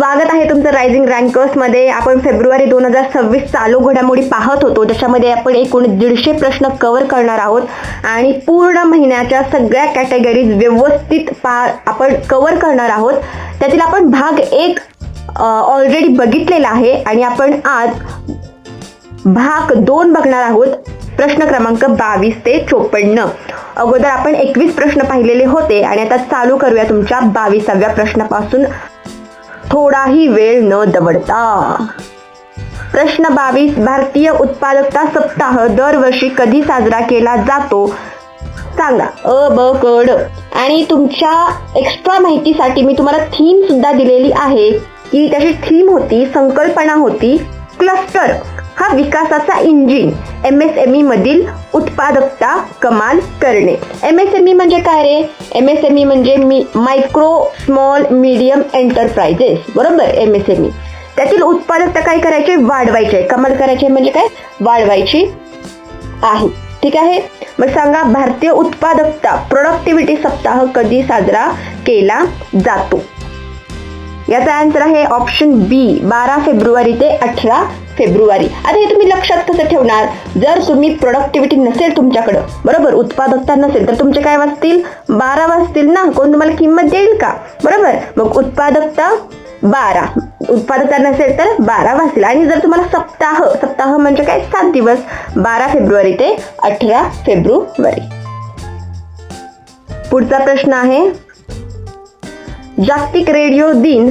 स्वागत आहे तुमचं रायझिंग रँकर्स मध्ये. आपण फेब्रुवारी 2026 चालू घडामोडी पाहत होतो, ज्याच्यामध्ये आपण एकूण 150 प्रश्न कव्हर करणार आहोत आणि पूर्ण महिन्याच्या सगळ्या कॅटेगरीज व्यवस्थित आपण कव्हर करणार आहोत. त्यातील आपण भाग 1 ऑलरेडी बघितलेला आहे आणि आपण आज भाग 2 बघणार आहोत. प्रश्न क्रमांक 22 ते 54. अगोदर आपण 21 प्रश्न पाहिलेले होते आणि आता चालू करूया तुमच्या 22व्या प्रश्नापासून थोडाही वेळ न दवडता. प्रश्न 22. भारतीय उत्पादकता सप्ताह दरवर्षी कधी साजरा केला जातो? सांगा. अ ब क ड. आणि तुमच्या एक्स्ट्रा माहितीसाठी मी तुम्हाला थीम सुद्धा दिलेली आहे की त्याची थीम होती, संकल्पना होती क्लस्टर हा विकासाचा इंजिन, MSME मधील उत्पादकता कमाल करणे. MSME म्हणजे काय रे? MSME म्हणजे मायक्रो स्मॉल मीडियम एंटरप्राइजेस, बरोबर. MSME त्यातील उत्पादकता काय करायचे? वाढवायचे. कमाल करायचे म्हणजे काय? वाढवायची आहे. ठीक आहे. मग सांगा, भारतीय उत्पादकता प्रोडक्टिव्हिटी सप्ताह कधी साजरा केला जातो? याचा आन्सर आहे ऑप्शन बी, 12 फेब्रुवारी ते 18 फेब्रुवारी. आता हे तुम्ही लक्षात कसं ठेवणार? जर तुम्ही प्रोडक्टिव्हिटी नसेल तुमच्याकडं, बरोबर, उत्पादकता नसेल, तर तुमचे काय वाजतील? 12 वाजतील ना. कोण तुम्हाला किंमत देईल का? बरोबर. मग उत्पादकता 12, उत्पादकता नसेल तर 12 वाजतील. आणि जर तुम्हाला सप्ताह म्हणजे काय? 7 दिवस, 12 फेब्रुवारी ते 18 फेब्रुवारी. पुढचा प्रश्न आहे, जागतिक रेडिओ दिन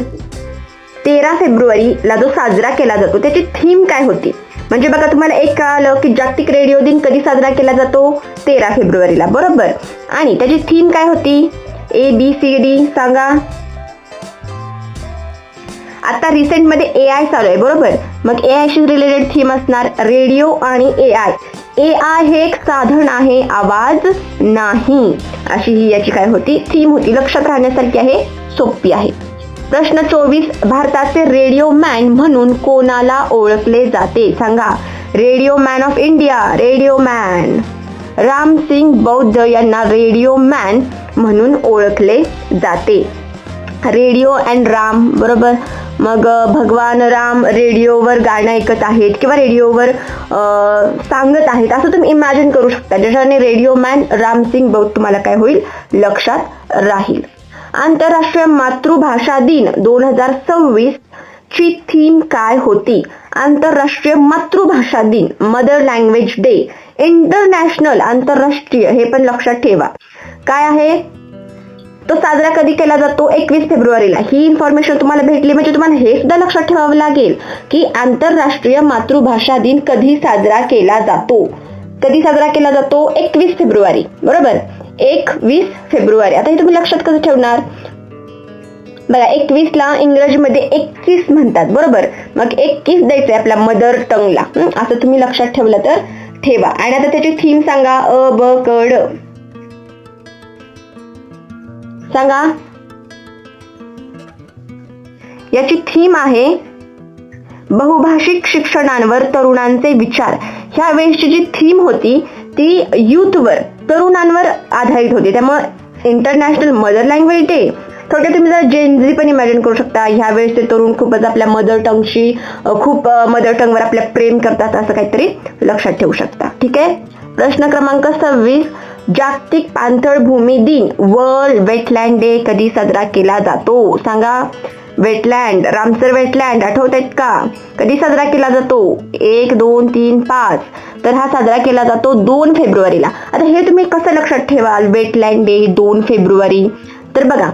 13 फेब्रुवारीला जो साजरा केला जातो त्याची थीम काय होती? म्हणजे बघा, तुम्हाला एक कळालं की जागतिक रेडिओ दिन कधी साजरा केला जातो? 13 फेब्रुवारीला, बरोबर. आणि त्याची थीम काय होती? ABCD सांगा. आता रिसेंट मध्ये AI चालू आहे, बरोबर. मग AI शी रिलेटेड थीम असणार रेडिओ आणि AI. AI हे एक साधन आहे, आवाज नाही, अशी ही याची काय होती? थीम होती. लक्षात राहण्यासारखी आहे, सोपी आहे. प्रश्न 24. भारताचे रेडिओ मॅन म्हणून कोणाला ओळखले जाते? सांगा. Radio man of India, radio man. Ramsingh Boudh यांना रेडिओ मॅन म्हणून ओळखले जाते. रेडिओ अँड राम, बरोबर. मग भगवान राम रेडिओवर गाणं ऐकत आहेत किंवा रेडिओवर सांगत आहेत, असं तुम्ही इमॅजिन करू शकता, ज्याच्याने रेडिओ मॅन रामसिंग बौद्ध तुम्हाला काय होईल? लक्षात राहील. आंतरराष्ट्रीय मातृभाषा दिन 2026 ची थीम काय होती? आंतरराष्ट्रीय मातृभाषा दिन, मदर लँग्वेज डे. इंटरनॅशनल, आंतरराष्ट्रीय, हे पण लक्षात ठेवा. काय आहे तो? साजरा कधी केला जातो? 21 फेब्रुवारीला. ही इन्फॉर्मेशन तुम्हाला भेटली म्हणजे तुम्हाला हे सुद्धा लक्षात ठेवावं लागेल की आंतरराष्ट्रीय मातृभाषा दिन कधी साजरा केला जातो. कधी साजरा केला जातो? 21 फेब्रुवारी, बरोबर. 21 फेब्रुवारी. आता हे तुम्ही लक्षात कसं ठेवणार? बघा, 21ला इंग्रजीमध्ये 21 म्हणतात, बरोबर. मग 21 द्यायचंय आपल्या मदर टंगला, असं तुम्ही लक्षात ठेवलं तर ठेवा. आणि आता त्याची थीम सांगा. अ ब क ड सांगा. याची थीम आहे बहुभाषिक शिक्षणांवर तरुणांचे विचार. ह्या वेळेसची जी थीम होती ती युथवर, तरुणांवर आधारित होती. त्यामुळे इंटरनॅशनल मदर लँग्वेज डे. थोडक्यात तुम्ही जर जेनझी पण इमॅजिन करू शकता. ह्या वेळेसचे तरुण खूपच आपल्या मदर टंगशी, खूप मदर टंगवर आपल्या प्रेम करतात, असं काहीतरी लक्षात ठेवू शकता. ठीक आहे. प्रश्न क्रमांक 26. जागतिक पाणथळ भूमी दिन, वर्ल्ड वेटलँड डे कधी साजरा केला जातो? सांगा. वेटलँड, रामसर वेटलँड आठवत आहेत का? कधी साजरा केला जातो? 1, 2, 3, 5. तर हा साजरा केला जातो 2 फेब्रुवारीला. आता हे तुम्ही कसं लक्षात ठेवाल? Wetland day 2 February. तर बघा,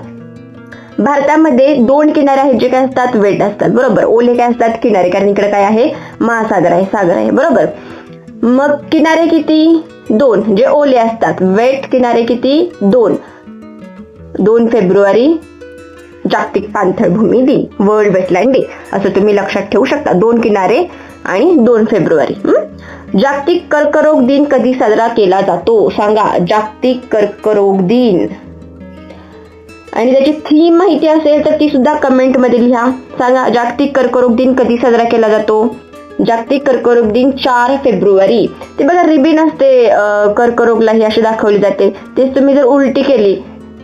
भारतामध्ये 2 किनारे आहेत जे काय असतात? वेट असतात, बरोबर. ओले काय असतात? किनारे, कारण इकडे काय आहे? महासागर आहे, सागर आहे, बरोबर. मग किनारे किती? 2, जे ओले असतात. वेट किनारे किती? 2 फेब्रुवारी जागतिक पाणथळ भूमी दिन, वर्ल्ड वेटलँड डे, असं तुम्ही लक्षात ठेवू शकता. 2 किनारे आणि 2 फेब्रुवारी. जागतिक कर्करोग दिन कधी साजरा केला जातो? सांगा. जागतिक कर्करोग दिन. आणि त्याची थीम माहिती असेल तर ती सुद्धा कमेंट मध्ये लिहा. सांगा. जागतिक कर्करोग दिन कधी साजरा केला जातो? जागतिक कर्करोग दिन 4 फेब्रुवारी. ते बघा, रिबीन असते कर्करोगला ही अशी दाखवली जाते. तेच तुम्ही जर उलटी केली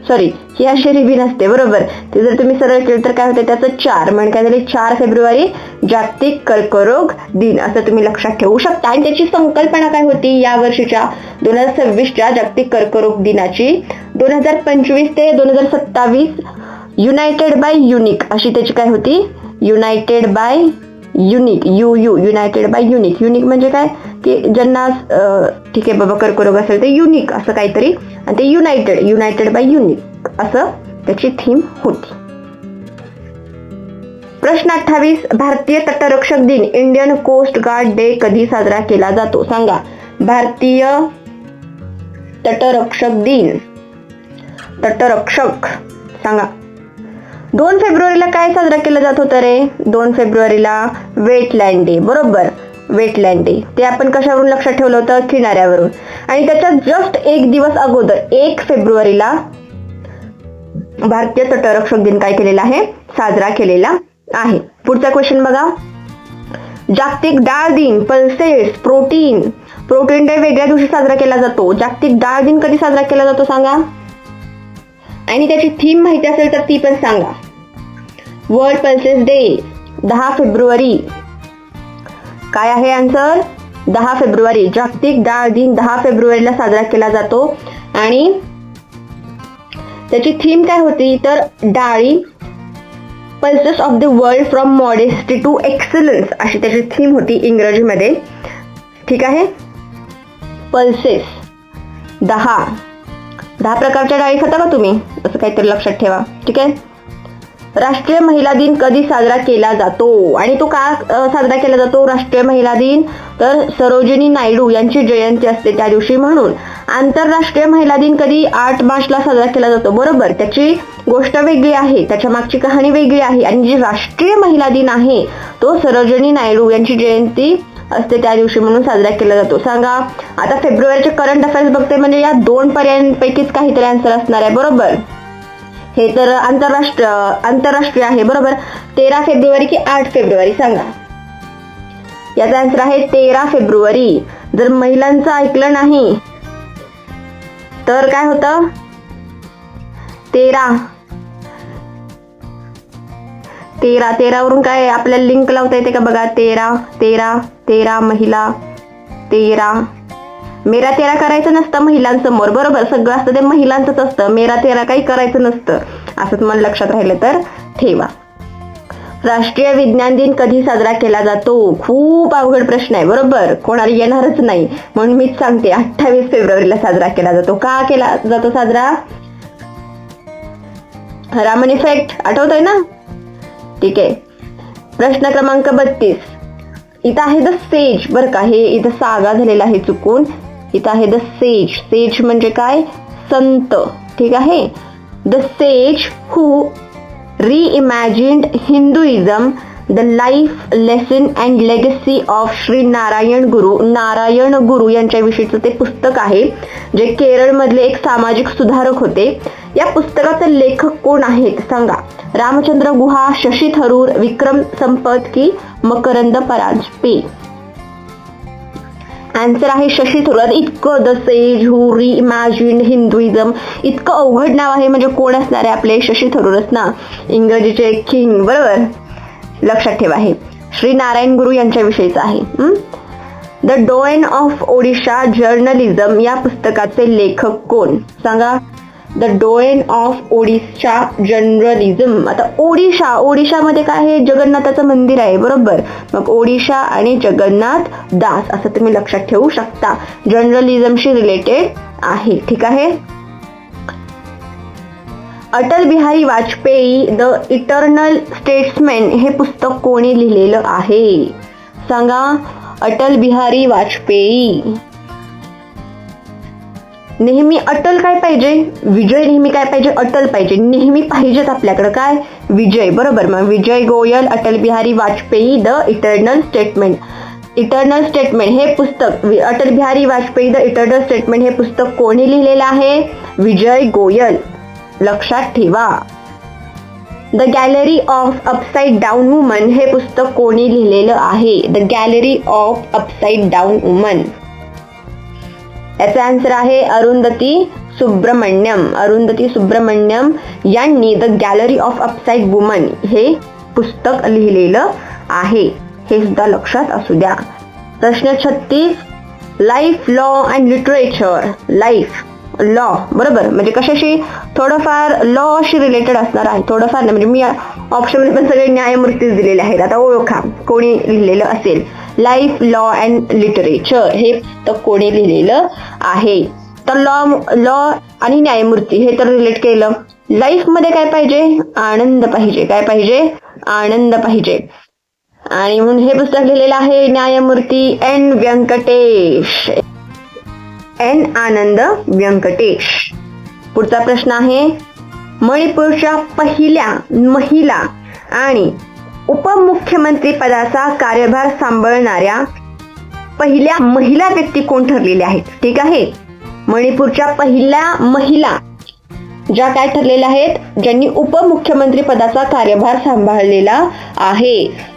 सॉरी ही अशी रिबीन असते बरोबर. ते जर तुम्ही सरळ केलं तर काय होते त्याचं 4 म्हणजे काय झाले 4 फेब्रुवारी जागतिक कर्करोग दिन असं तुम्ही लक्षात ठेवू शकता. आणि त्याची संकल्पना काय होती या वर्षीच्या 2026च्या जागतिक कर्करोग दिनाची 2025 ते 2027 युनायटेड बाय युनिक अशी त्याची काय होती, united by unique united by unique. Unique म्हणजे काय की ज्यांना ठीक आहे बाबा कर्करोग असेल ते युनिक असं काहीतरी, आणि ते युनायटेड बाय युनिक असं त्याची थीम होती. प्रश्न 28 भारतीय तटरक्षक दिन इंडियन कोस्ट गार्ड डे कधी साजरा केला जातो सांगा. भारतीय तटरक्षक दिन, तटरक्षक सांगा. 2 फेब्रुवारीला काय साजरा केला जात होतं रे? 2 फेब्रुवारीला वेटलँड डे बरोबर, वेटलँड डे. ते आपण कशावरून लक्षात ठेवलं होतं? किनाऱ्यावरून. आणि त्याच्या जस्ट एक दिवस अगोदर 1 फेब्रुवारीला भारतीय तटरक्षक दिन काय केलेला आहे? साजरा केलेला आहे. पुढचा क्वेश्चन बघा. जागतिक डाळ दिन, पल्सेस, प्रोटीन डे वेगळ्या दिवशी साजरा केला जातो. जागतिक डाळ दिन कधी साजरा केला जातो सांगा. आणि त्याची थीम माहिती असेल तर ती पण सांगा. World pulses day 10 February. काय आहे आन्सर? 10 फेब्रुवारी. जागतिक डाळ दिन 10 फेब्रुवारीला साजरा केला जातो. आणि त्याची थीम काय होती तर डाळी, pulses of the world from modesty to excellence अशी त्याची थीम होती इंग्रजीमध्ये. ठीक आहे. पल्सेस 10 प्रकारच्या डाळी खाता का तुम्ही? असं काहीतरी लक्षात ठेवा. ठीक आहे. राष्ट्रीय महिला दिन कधी साजरा केला जातो? आणि तो का साजरा केला जातो राष्ट्रीय महिला दिन? तर सरोजिनी नायडू यांची जयंती असते त्या दिवशी म्हणून. आंतरराष्ट्रीय महिला दिन कधी? 8 मार्चला साजरा केला जातो बरोबर. त्याची गोष्ट वेगळी आहे, त्याच्या मागची कहाणी वेगळी आहे. आणि जी राष्ट्रीय महिला दिन आहे तो सरोजिनी नायडू यांची जयंती असते त्या दिवशी म्हणून साजरा केला जातो. सांगा. आता फेब्रुवारीचे करंट अफेअर्स बघते म्हणजे या 2 पर्यायांपैकीच काहीतरी आन्सर असणार आहे बरोबर. हे तर आंतरराष्ट्रीय आहे बरोबर. 13 फेब्रुवारी की 8 फेब्रुवारी सांगा. याचा आन्सर आहे 13 फेब्रुवारी. जर महिलांचं ऐकलं नाही तर काय होतं? 13 वरून काय आपल्याला लिंक लावता येते का बघा. 13 महिला 13. मेरा 13 करायचं नसतं महिलांसमोर बरोबर. सगळं असतं ते महिलांचंच असतं. मेरा 13 काही करायचं नसतं असं तुम्हाला लक्षात राहिलं तर ठेवा. राष्ट्रीय विज्ञान दिन कधी साजरा केला जातो? खूप अवघड प्रश्न आहे बरोबर. कोणाला येणारच नाही म्हणून मीच सांगते. 28 फेब्रुवारीला साजरा केला जातो. का केला जातो साजरा? रामन इफेक्ट आठवतोय ना? ठीक आहे. प्रश्न क्रमांक 32. इथं आहे द सेज बरं का. हे इथं सागा झालेला आहे चुकून. इथं आहे द सेज म्हणजे काय? संत. ठीक आहे. The sage who reimagined Hinduism, the life lesson and legacy of Shri Narayan Guru यांच्याविषयीचं ते पुस्तक आहे जे केरळमधले एक सामाजिक सुधारक होते. या पुस्तकाचे लेखक कोण आहेत सांगा. रामचंद्र गुहा, शशी थरूर, विक्रम संपत की मकरंद परांजपे? आन्सर आहे शशी थरूर. इतकं the sage who reimagined Hinduism इतकं अवघड नाव आहे म्हणजे कोण असणार आहे आपले? शशी थरूरच ना, इंग्रजीचे किंग बरोबर. लक्षात ठेवा. हे श्री नारायण गुरु यांच्याविषयीचं आहे. The dawn of Odisha journalism या पुस्तकाचे लेखक कोण सांगा. The dawn of Odisha journalism. आता ओडिशामध्ये काय आहे? जगन्नाथाचं मंदिर आहे बरोबर. मग ओडिशा आणि जगन्नाथ दास असं तुम्ही लक्षात ठेवू शकता. जर्नलिझमशी रिलेटेड आहे. ठीक आहे. Atal Bihari Vajpayee the eternal statesman हे पुस्तक कोणी लिहिलेलं आहे सांगा. अटल बिहारी वाजपेयी. नेहमी अटल काय पाहिजे? विजय. नेहमी काय पाहिजे? अटल पाहिजे. नेहमी पाहिजेच आपल्याकडे काय? विजय बरोबर. मग Vijay Goyal, Atal Bihari Vajpayee the eternal statement हे पुस्तक. Atal Bihari Vajpayee the eternal statement हे पुस्तक कोणी लिहिलेलं आहे? विजय गोयल. लक्षात ठेवा. The gallery of upside down woman हे पुस्तक कोणी लिहिलेलं आहे? The gallery of upside down woman. याचा आन्सर आहे अरुंधती सुब्रमण्यम यांनी the gallery of upside woman हे पुस्तक लिहिलेलं आहे, हे सुद्धा लक्षात असू द्या. प्रश्न 36, life, law and literature. Life, law, बरोबर, म्हणजे कशाशी, थोडंफार लॉशी रिलेटेड असणार आहे, थोडंफार नाही, म्हणजे मी ऑप्शनमध्ये पण सगळे न्यायमूर्तीच दिलेले आहेत. आता ओळखा कोणी लिहिलेलं असेल. लाईफ, लॉ अँड लिटरेचर हे पुस्तक कोणी लिहिलेलं आहे. तर लॉ आणि न्यायमूर्ती हे तर रिलेट केलं. लाईफ मध्ये काय पाहिजे, आनंद पाहिजे. काय पाहिजे, आनंद पाहिजे. आणि म्हणून हे पुस्तक लिहिलेलं आहे न्यायमूर्ती एन व्यंकटेश, एन आनंद व्यंकटेश. पुढचा प्रश्न आहे, मणिपूरच्या पहिल्या महिला आणि उपमुख्यमंत्री पदाचा कार्यभार सांभाळणाऱ्या पहिल्या महिला व्यक्ती कोण ठरलेल्या आहेत. ठीक आहे, मणिपूरच्या पहिल्या महिला ज्या काय ठरलेल्या आहेत, ज्यांनी उपमुख्यमंत्री पदाचा कार्यभार सांभाळलेला आहे.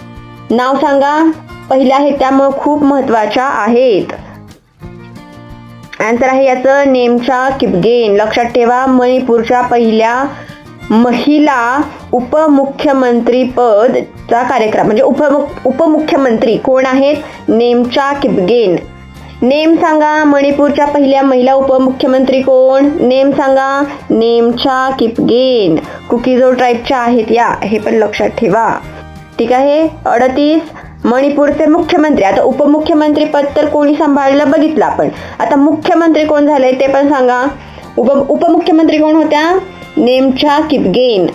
नाव सांगा. पहिल्या आहेत त्यामुळे खूप महत्वाच्या आहेत. आन्सर आहे याचं नेमचा किपगेन. लक्षात ठेवा, मणिपूरच्या पहिल्या महिला उपमुख्यमंत्री पदचा कार्यक्रम म्हणजे उपमुख्यमंत्री कोण आहेत, नेमचा किपगेन. नेम सांगा. मणिपूरच्या पहिल्या महिला उपमुख्यमंत्री कोण, नेम सांगा. नेमचा किपगेन. कुकीजो ट्राईबच्या आहेत या, हे पण लक्षात ठेवा. ठीक आहे. 38, मणिपूरचे मुख्यमंत्री. आता उपमुख्यमंत्री पद तर कोणी सांभाळलं बघितलं आपण, आता मुख्यमंत्री कोण झाले ते पण सांगा. उपमुख्यमंत्री कोण होत्या, नेमचा किपगेन.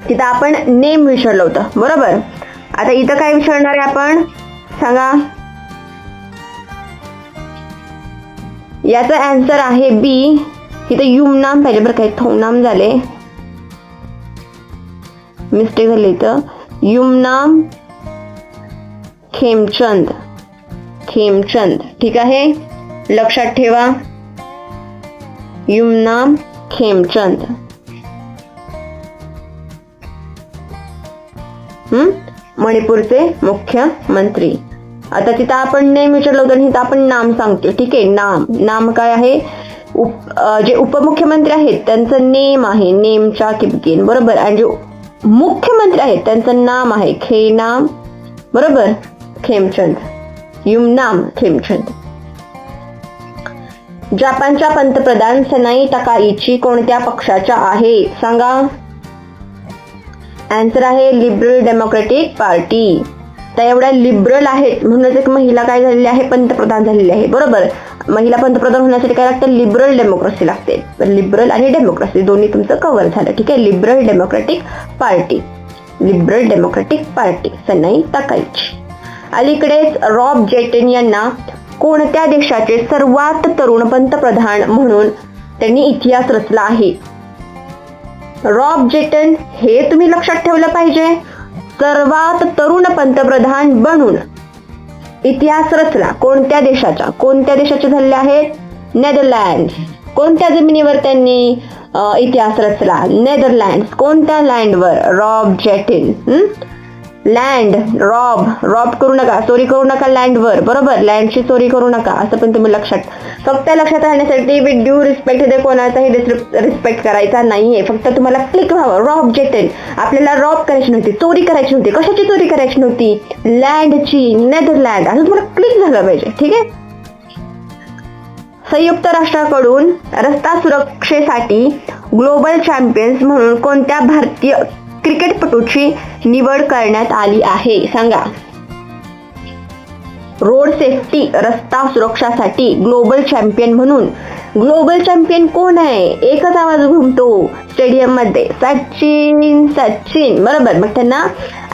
तिथं आपण नेम विचारलं होतं, बरोबर. आता इथं काय विचारणार आहे आपण, सांगा. याचा आन्सर आहे बी. इथं युमनाम पाहिजे बरं, काही थोनाम झाले, मिस्टेक झाली इथं. युमनाम खेमचंद, खेमचंद. ठीक आहे, लक्षात ठेवा, युमनाम खेमचंद. मणिपूरचे मुख्यमंत्री. आता तिथं आपण नेम विचारलं होतं, इथं आपण नाम सांगतो. ठीक आहे, नाम काय आहे, जे उपमुख्यमंत्री आहेत त्यांचं नेम आहे नेमचा किपगेन, बरोबर. आणि जे मुख्यमंत्री आहेत त्यांचं नाम आहे खेनाम, बरोबर, खेमचंद, युमनाम खेमचंद. जपानच्या पंतप्रधान सनाई तकाईची कोणत्या पक्षाच्या आहे, सांगा. आन्सर आहे लिबरल डेमोक्रेटिक पार्टी. त्या एवढ्या लिबरल आहेत म्हणूनच एक महिला काय झालेली आहे, पंतप्रधान झालेली आहे, बरोबर. महिला पंतप्रधान होण्यासाठी काय लागतं, लिबरल डेमोक्रेसी लागते. लिबरल आणि डेमोक्रेसी दोन्ही तुमचं कव्हर झालं. ठीक आहे, liberal democratic party, liberal democratic party, Sanae Takaichi. अलीकडेच रॉब जेटन यांना कोणत्या देशाचे सर्वात तरुण पंतप्रधान म्हणून त्यांनी इतिहास रचला आहे. रॉब जेटन हे तुम्ही लक्षात ठेवलं पाहिजे. सर्वात तरुण पंतप्रधान बनून इतिहास रचला. कोणत्या देशाच्या, कोणत्या देशाचे झालेले आहेत, नेदरलँड. कोणत्या जमिनीवर त्यांनी इतिहास रचला, नेदरलँड. कोणत्या लँडवर, रॉब जेटन. लँड, रॉब करू नका, चोरी करू नका लँडवर, बरोबर. लँडची चोरी करू नका, असं पण तुम्ही लक्षात. फक्त लक्षात राहण्यासाठी विथ ड्यू रिस्पेक्ट हे कोणाचाही रिस्पेक्ट करायचा नाहीये, फक्त तुम्हाला क्लिक व्हावं. रॉब जेटन, आपल्याला रॉब करायची नव्हती, चोरी करायची नव्हती. कशाची चोरी करायची नव्हती, लँडची, नेदरलँड, असं तुम्हाला क्लिक झालं पाहिजे. ठीक आहे. संयुक्त राष्ट्राकडून रस्ता सुरक्षेसाठी ग्लोबल चॅम्पियन्स म्हणून कोणत्या भारतीय क्रिकेटपटूची निवड करण्यात आली आहे, सांगा. रोड सेफ्टी, रस्ता सुरक्षासाठी ग्लोबल चॅम्पियन म्हणून. ग्लोबल चॅम्पियन कोण आहे, एकच आवाज घुमतो स्टेडियम मध्ये, सचिन, बरोबर. मग त्यांना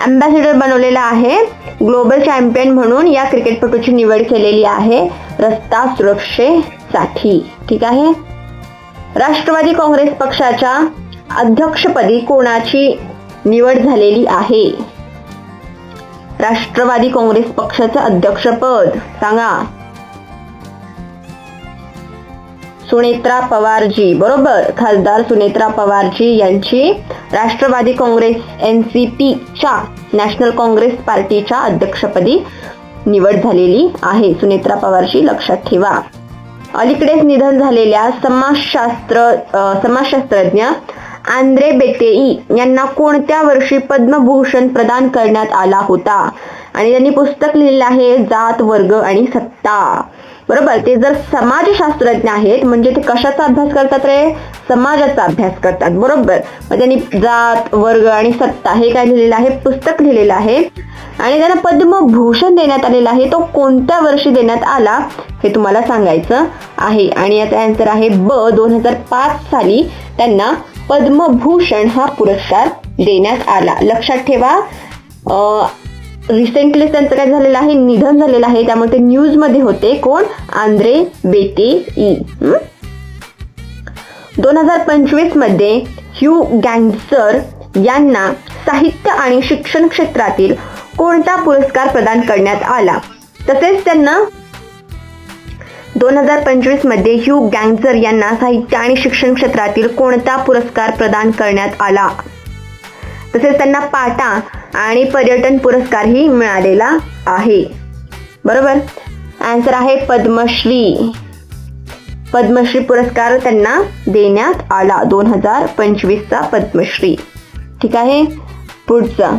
अँबॅसेडर बनवलेला आहे. ग्लोबल चॅम्पियन म्हणून या क्रिकेटपटूची निवड केलेली आहे रस्ता सुरक्षेसाठी. ठीक आहे. राष्ट्रवादी काँग्रेस पक्षाच्या अध्यक्षपदी कोणाची निवड झालेली आहे. राष्ट्रवादी काँग्रेस पक्षाचं अध्यक्षपद सांगा. सुनेत्रा पवारजी, बरोबर. खासदार सुनेत्रा पवारजी यांची राष्ट्रवादी काँग्रेस NCP च्या नॅशनल काँग्रेस पार्टीच्या अध्यक्षपदी निवड झालेली आहे. सुनेत्रा पवारजी लक्षात ठेवा. अलीकडेच निधन झालेल्या समाजशास्त्रज्ञ आंद्रे बेतेई यांना कोणत्या वर्षी पद्मभूषण प्रदान करण्यात आला होता? आणि त्यांनी पुस्तक लिहिलेलं आहे जात, वर्ग आणि सत्ता. बरोबर, ते जर समाजशास्त्रज्ञ आहेत म्हणजे ते कशाचा अभ्यास करतात रे? समाजाचा अभ्यास करतात. बरोबर, मग त्यांनी जात, वर्ग आणि सत्ता हे काय लिहिलेलं आहे? पुस्तक लिहिलेलं आहे. आणि त्यांना पद्मभूषण देण्यात आलेला आहे. तो कोणत्या वर्षी देण्यात आला हे तुम्हाला सांगायचं आहे. आणि याचा आन्सर आहे ब. 2005 साली त्यांना पद्मभूषण हा पुरस्कार देण्यात आला. लक्षात ठेवा, रिसेंटली त्यांचं काय झालेलं आहे? निधन झालेलं आहे. त्यामुळे ते न्यूज मध्ये होते. कोण? आंद्रे बेतेई. 2025 मध्ये ह्यू गँगसर यांना साहित्य आणि शिक्षण क्षेत्रातील कोणता पुरस्कार प्रदान करण्यात आला? तसेच त्यांना 2025 मध्ये ह्यू गँगसर यांना साहित्य आणि शिक्षण क्षेत्रातील कोणता पुरस्कार प्रदान करण्यात आला? तसेच त्यांना पाटा आणि पर्यटन पुरस्कारही मिळालेला आहे. बरोबर, आन्सर आहे पद्मश्री. पद्मश्री पुरस्कार त्यांना देण्यात आला 2025चा पद्मश्री. ठीक आहे, पुढचा.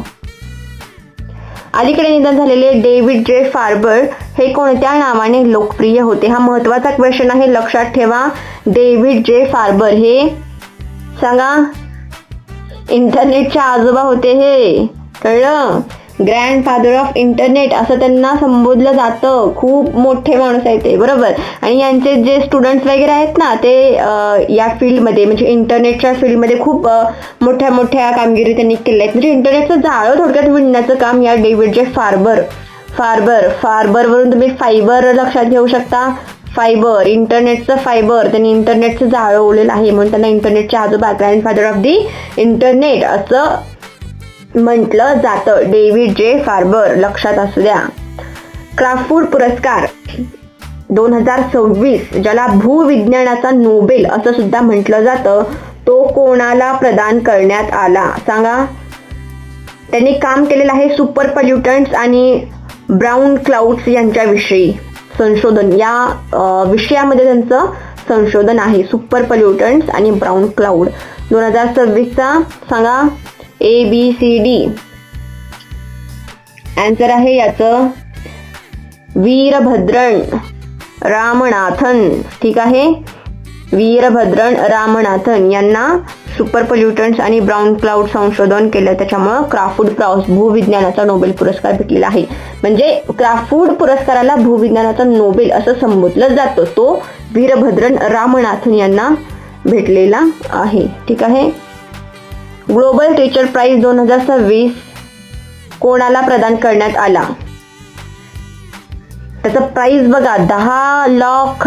अलीकडे निधन झालेले डेव्हिड जे फार्बर हे कोणत्या नावाने लोकप्रिय होते? हा महत्वाचा क्वेश्चन आहे, लक्षात ठेवा. डेव्हिड जे फार्बर हे सांगा. इंटरनेटचे आजोबा होते हे, कळलं? ग्रँडफादर ऑफ इंटरनेट असं त्यांना संबोधलं जातं. खूप मोठे माणूस आहेत ते. बरोबर, आणि यांचे जे स्टुडंट्स वगैरे आहेत ना ते या फील्डमध्ये म्हणजे इंटरनेटच्या फील्डमध्ये खूप मोठ्या मोठ्या कामगिरी त्यांनी केल्या आहेत. म्हणजे इंटरनेटचं जाळं थोडक्यात विणण्याचं काम या डेव्हिड जे फार्बर वरून तुम्ही फायबर लक्षात घेऊ शकता. फायबर, इंटरनेटचं फायबर, त्यांनी इंटरनेटचं जाळं ओढलेलं आहे म्हणून त्यांना इंटरनेटचे आजोबा, ग्रँडफादर ऑफ दी इंटरनेट असं म्हटलं जातं. डेव्हिड जे फार्बर, लक्षात असू द्या. क्राफूड पुरस्कार 2026 ज्याला भूविज्ञानाचा नोबेल असं सुद्धा म्हटलं जातं, तो कोणाला प्रदान करण्यात आला? सांगा. त्यांनी काम केलेलं आहे सुपर पॉल्युटंट्स आणि ब्राऊन क्लाउड्स यांच्याविषयी संशोधन. या विषयामध्ये त्यांचं संशोधन आहे, सुपर पॉल्युटंट्स आणि ब्राऊन क्लाउड. 2026चा सांगा. ABCD. आन्सर आहे याचं वीरभद्रन रामनाथन. ठीक आहे, वीरभद्रन रामनाथन यांना सुपर पॉल्युटंट्स आणि ब्राऊन क्लाउड संशोधन केलं, त्याच्यामुळं क्राफूड भूविज्ञानाचा नोबेल पुरस्कार भेटलेला आहे. म्हणजे क्राफूड पुरस्काराला भूविज्ञानाचा नोबेल असं संबोधलं जातं. तो वीरभद्रन रामनाथन यांना भेटलेला आहे. ठीक आहे. ग्लोबल टीचर प्राइज 2026 कोणाला प्रदान करण्यात आला? त्याचं प्राइस बघा, $10 लाख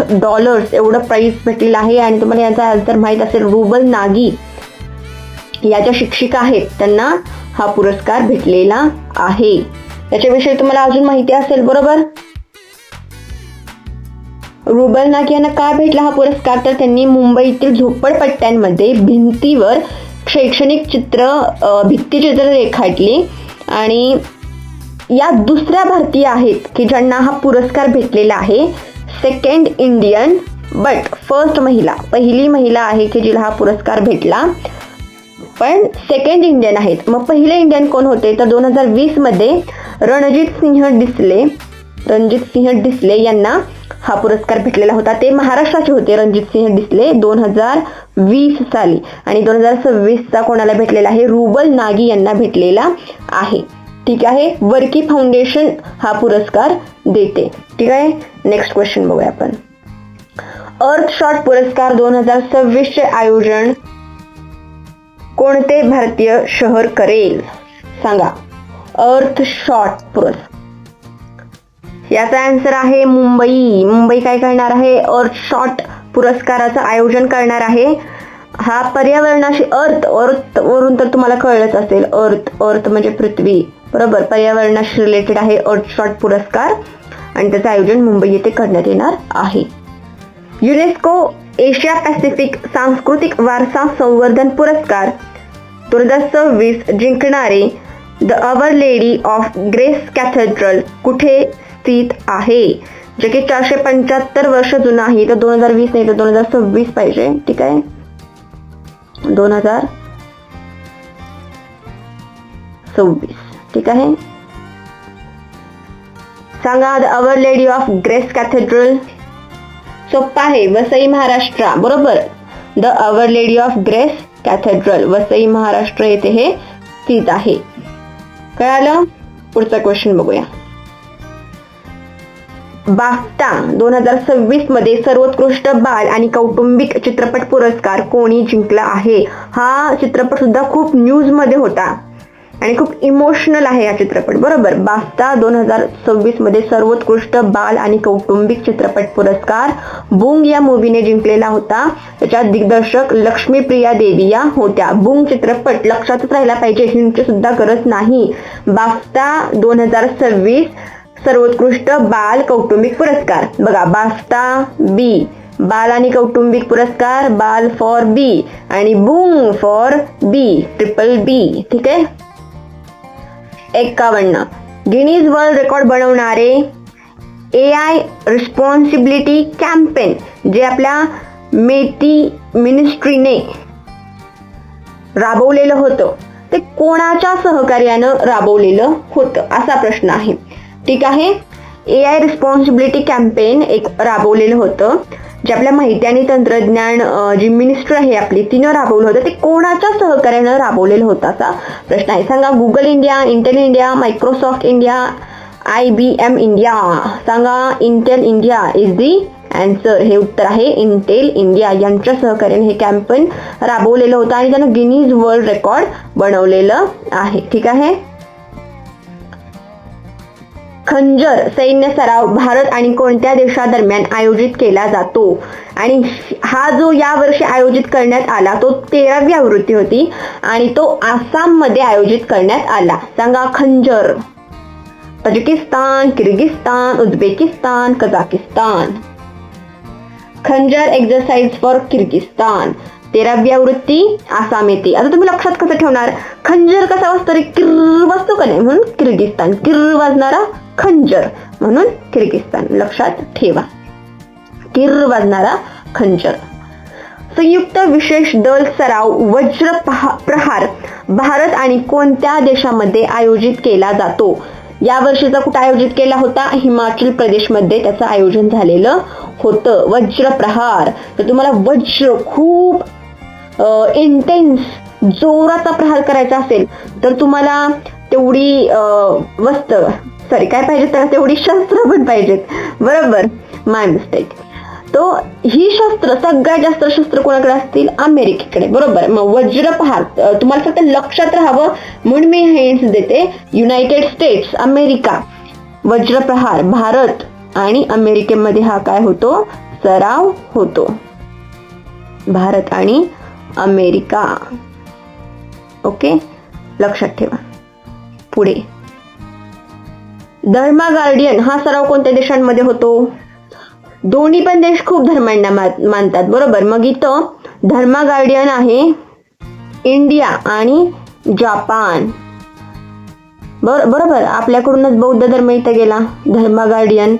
एवढं प्राइस भेटलेलं आहे. आणि तुम्हाला याचा आन्सर माहित असेल, रुबल नागी या ज्या शिक्षिका आहेत त्यांना हा पुरस्कार भेटलेला आहे. त्याच्याविषयी तुम्हाला अजून माहिती असेल. बरोबर, रुबल नागी यांना काय भेटला हा पुरस्कार? तर त्यांनी मुंबईतील झोपडपट्ट्यांमध्ये भिंतीवर शैक्षणिक भित्तिचित्र रेखाटली आणि या दुसऱ्या भारतीय आहेत की ज्यांना हा पुरस्कार भेटलेला आहे. सेकंड इंडियन बट फर्स्ट महिला, पहिली महिला आहे की जिला हा पुरस्कार भेटला, पण सेकंड इंडियन आहेत. मग पहिले इंडियन कोण होते? तर 2020 मध्ये रणजित सिंह डिसले यांना हा पुरस्कार भेटलेला होता. ते महाराष्ट्राचे होते, रणजित सिंह डिसले 2020 साली. आणि 2026चा कोणाला भेटलेला आहे? रुबल नागी यांना भेटलेला आहे. ठीक आहे. वर्की फाउंडेशन हा पुरस्कार देते. ठीक आहे. नेक्स्ट क्वेश्चन बघूया आपण. अर्थ शॉट पुरस्कार 2026 चे आयोजन कोणते भारतीय शहर करेल? सांगा. अर्थ शॉट पुरस्कार, याचा आन्सर आहे मुंबई. मुंबई काय करणार आहे? अर्थ शॉट पुरस्काराचं आयोजन करणार आहे. हा पर्यावरणाशी अर्थ वरून तर तुम्हाला कळलंच असेल. अर्थ म्हणजे पृथ्वी. बरोबर, पर्यावरणाशी रिलेटेड आहे अर्थ शॉट पुरस्कार आणि त्याचं आयोजन मुंबई येथे करण्यात येणार आहे. युनेस्को एशिया पॅसिफिक सांस्कृतिक वारसा संवर्धन पुरस्कार 2026 जिंकणारे the Our Lady of Grace cathedral कुठे स्थित आहे? जे की 475 वर्ष जुनं आहे. तर 2020 नाही तर 2026 पाहिजे. ठीक आहे, 2026. ठीक आहे. सांगा the Our Lady of Grace cathedral. सोप्पा आहे, वसई महाराष्ट्र. बरोबर, the Our Lady of Grace cathedral Vasai Maharashtra येथे हे स्थित आहे. कळालं? पुढचा क्वेश्चन बघूया. बाफ्टा 2026 मध्ये सर्वोत्कृष्ट बाल आणि कौटुंबिक चित्रपट पुरस्कार कोणी जिंकला आहे? हा चित्रपट सुद्धा खूप न्यूज मध्ये होता आणि खूप इमोशनल आहे हा चित्रपट. बरोबर, बाफ्टा 2026 मध्ये सर्वोत्कृष्ट बाल आणि कौटुंबिक चित्रपट पुरस्कार बुंग या मूवीने जिंकलेला होता. त्याच्या दिग्दर्शक लक्ष्मीप्रिया देवी या होत्या. बुंग चित्रपट लक्षातच राहिला पाहिजे, हिंटची सुद्धा गरज नाही. बाफ्टा 2026 सर्वोत्कृष्ट बाल कौटुंबिक पुरस्कार. बघा, बाफ्टा बी बाल आणि कौटुंबिक पुरस्कार, बाल फॉर बी आणि बुंग फॉर बी, ट्रिपल बी. ठीक आहे. 51 गिनीज वर्ल्ड रेकॉर्ड बनवणारे AI रिस्पॉन्सिबिलिटी कॅम्पेन जे आपल्या मेटी मिनिस्ट्रीने राबवलेलं होतं ते कोणाच्या सहकार्यानं राबवलेलं होतं असा प्रश्न आहे. ठीक आहे. AI रिस्पॉन्सिबिलिटी कॅम्पेन एक राबवलेलं होतं जे आपल्या माहिती आणि तंत्रज्ञान जी मिनिस्ट्री आहे आपली तिनं राबवलं होतं. ते कोणाच्या सहकार्यानं राबवलेलं होतं असा प्रश्न आहे. सांगा Google India, Intel India, Microsoft India, IBM India. सांगा Intel India is the answer. हे उत्तर आहे इंटेल इंडिया यांच्या सहकार्याने हे कॅम्पेन राबवलेलं होतं आणि त्यानं गिनीज वर्ल्ड रेकॉर्ड बनवलेलं आहे. ठीक आहे. खंजर सैन्य सराव भारत आणि कोणत्या देशादरम्यान आयोजित केला जातो? आणि हा जो या वर्षी आयोजित करण्यात आला तो 13वी आवृत्ती होती आणि तो आसाम मध्ये आयोजित करण्यात आला. सांगा खंजर. Tajikistan, Kyrgyzstan, Uzbekistan, Kazakhstan. खंजर एक्सरसाइज फॉर किर्गिस्तान 13वी आवृत्ती आसाम येते. आता तुम्ही लक्षात कसं ठेवणार? खंजर कसा वाजतो रे? किर वाजतो का नाही? म्हणून किर्गिस्तान. किर वाजणारा खंजर म्हणून किर्गिस्तान. लक्षात ठेवा, किर वाजणारा खंजर. संयुक्त विशेष दल सराव वज्र प्रहार भारत आणि कोणत्या देशामध्ये आयोजित केला जातो? या वर्षीचा कुठे आयोजित केला होता? हिमाचल प्रदेशमध्ये त्याचं आयोजन झालेलं होतं. वज्र प्रहार. तर तुम्हाला वज्र खूप इंटेन्स जोराचा प्रहार करायचा असेल तर तुम्हाला तेवढी काय पाहिजे? तर तेवढी शस्त्र पण पाहिजेत. बरोबर, माय मिस्टेक. तो ही शस्त्र सगळ्यात जास्त शस्त्र कोणाकडे असतील? अमेरिकेकडे. बरोबर. मग वज्र प्रहार तुम्हाला फक्त लक्षात राहावं म्हणून मी हिंट्स देते. United States, America. Vajra Prahar Bharat आणि अमेरिकेमध्ये हा काय होतो? सराव होतो. भारत आणि अमेरिका. ओके, लक्षात ठेवा. पुढे धर्मा गार्डियन हा सराव कोणत्या देशांमध्ये होतो? दोन्ही पण देश खूप धर्मांना मानतात. बरोबर. मग इथं धर्मा गार्डियन आहे इंडिया आणि जापान. बरोबर, आपल्याकडूनच बौद्ध धर्म इथं गेला. धर्मा गार्डियन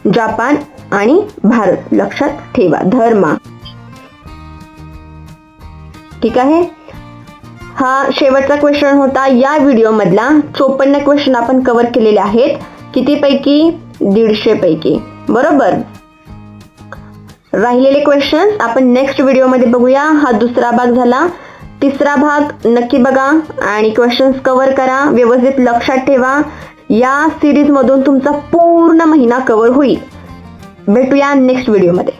जापान आणि भारत. लक्षात ठेवा, धर्मा. ठीक आहे. हा शेवटचा क्वेश्चन होता या व्हिडिओ मधला. 54 क्वेश्चन आपण कव्हर केलेले आहेत. किती पैकी? 150 पैकी. बरोबर. राहिलेले क्वेश्चन आपण नेक्स्ट व्हिडिओ मध्ये बघूया. हा दुसरा भाग झाला. तिसरा भाग नक्की बघा आणि क्वेश्चन्स कव्हर करा. व्यवस्थित लक्षात ठेवा. या सिरीज मधून तुमचा पूर्ण महिना कव्हर होईल. भेटूया नेक्स्ट व्हिडिओ मध्ये.